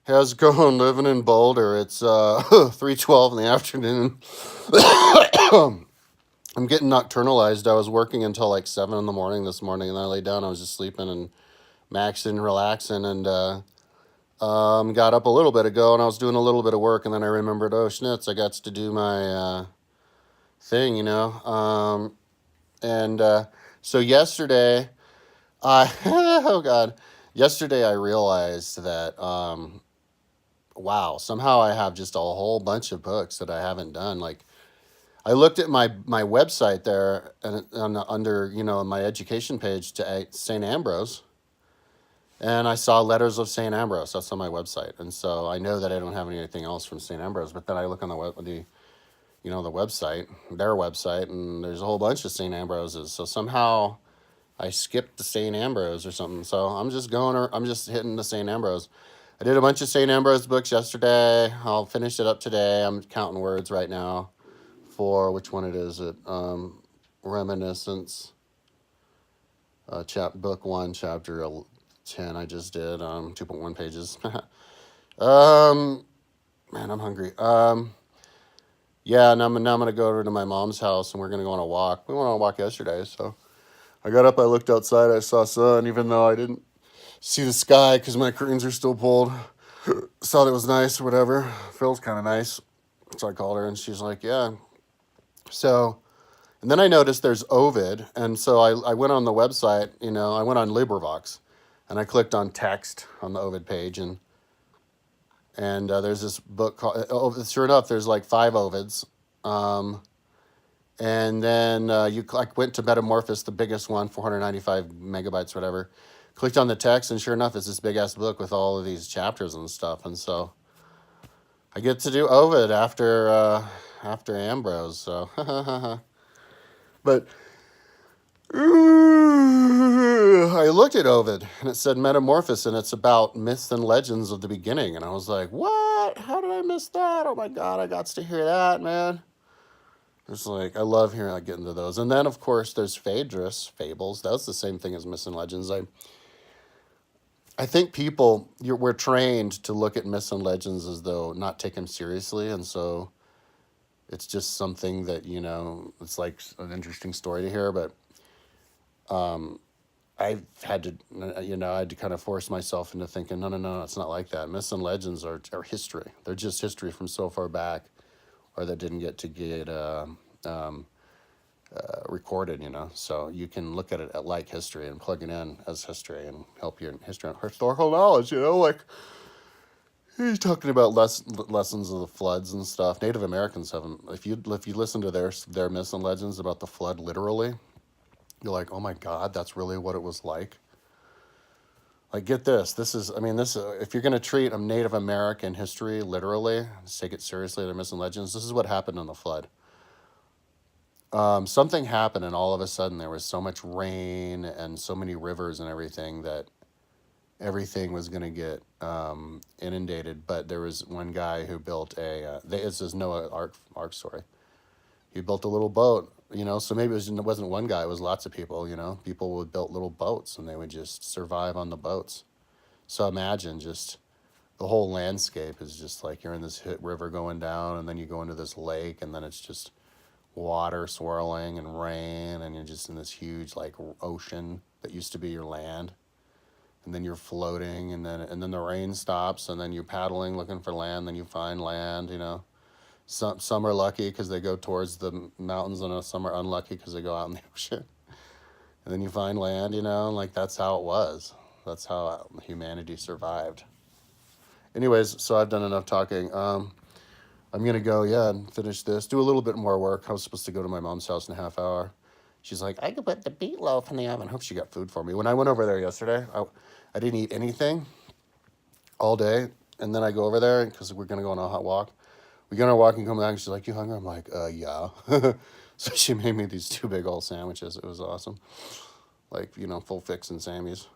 How's it going? Living in Boulder. It's 3:12 in the afternoon. I'm getting nocturnalized. I was working until like 7 in the morning this morning, and then I laid down. I was just sleeping and maxing, relaxing, and got up a little bit ago, and I was doing a little bit of work, and then I remembered, oh schnitz, I got to do my thing, and so yesterday, I oh god, yesterday I realized that wow, somehow I have just a whole bunch of books that I haven't done. Like I looked at my website there and under my education page to St Ambros, and I saw Letters of St Ambros. That's on my website, and so I know that I don't have anything else from St Ambros. But then I look on the website, their website, and there's a whole bunch of St Ambroses. So somehow I skipped the St Ambros or something. So I'm just hitting the St Ambros. I did a bunch of St. Ambros books yesterday. I'll finish it up today. I'm counting words right now for which one it is. Reminiscence, book 1, chapter 10. I just did 2.1 pages. Man, I'm hungry. Yeah, and now I'm gonna go over to my mom's house and we're gonna go on a walk. We went on a walk yesterday, so I got up. I looked outside. I saw sun, even though I didn't see the sky because my curtains are still pulled. Thought it was nice or whatever. Feels kind of nice. So I called her and she's like, yeah. So, and then I noticed there's Ovid. And so I went on the website, I went on LibriVox and I clicked on text on the Ovid page. And there's this book called, sure enough, there's like 5 Ovids. And then I went to Metamorphosis, the biggest one, 495 megabytes, whatever. Clicked on the text, and sure enough, it's this big-ass book with all of these chapters and stuff. And so I get to do Ovid after Ambrose. So, but I looked at Ovid, and it said Metamorphosis, and it's about myths and legends of the beginning. And I was like, what? How did I miss that? Oh, my God, I got to hear that, man. It's like, I love hearing I get into those. And then, of course, there's Phaedrus, Fables. That's the same thing as myths and legends. I think we're trained to look at myths and legends as though not take them seriously. And so it's just something that, it's like an interesting story to hear. But I had to kind of force myself into thinking, no, it's not like that. Myths and legends are history. They're just history from so far back or that didn't get recorded, so you can look at it like history and plug it in as history and help your historical knowledge, like he's talking about lessons of the floods and stuff. Native Americans haven't. If you listen to their myths and legends about the flood, literally, you're like, oh my God, that's really what it was like. Like, get this. This if you're going to treat a Native American history literally, take it seriously, their myths and legends, this is what happened on the flood. Something happened, and all of a sudden there was so much rain and so many rivers and everything that everything was going to get inundated. But there was one guy who built this is Noah Ark story. He built a little boat, so maybe it wasn't one guy, it was lots of people, people would build little boats and they would just survive on the boats. So imagine just the whole landscape is just like you're in this river going down, and then you go into this lake, and then it's just water swirling and rain, and you're just in this huge like ocean that used to be your land, and then you're floating, and then the rain stops, and then you're paddling looking for land, then you find land. Some are lucky because they go towards the mountains, and some are unlucky because they go out in the ocean, and then you find land. Like that's how it was. That's how humanity survived. Anyways, so I've done enough talking. I'm going to go, and finish this, do a little bit more work. I was supposed to go to my mom's house in a half hour. She's like, I could put the meatloaf in the oven. I hope she got food for me. When I went over there yesterday, I didn't eat anything all day. And then I go over there because we're going to go on a hot walk. We go on a walk and come back, and she's like, you hungry? I'm like, yeah. So she made me these 2 big old sandwiches. It was awesome. Like, full fix and Sammy's.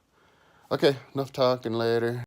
Okay, enough talking later.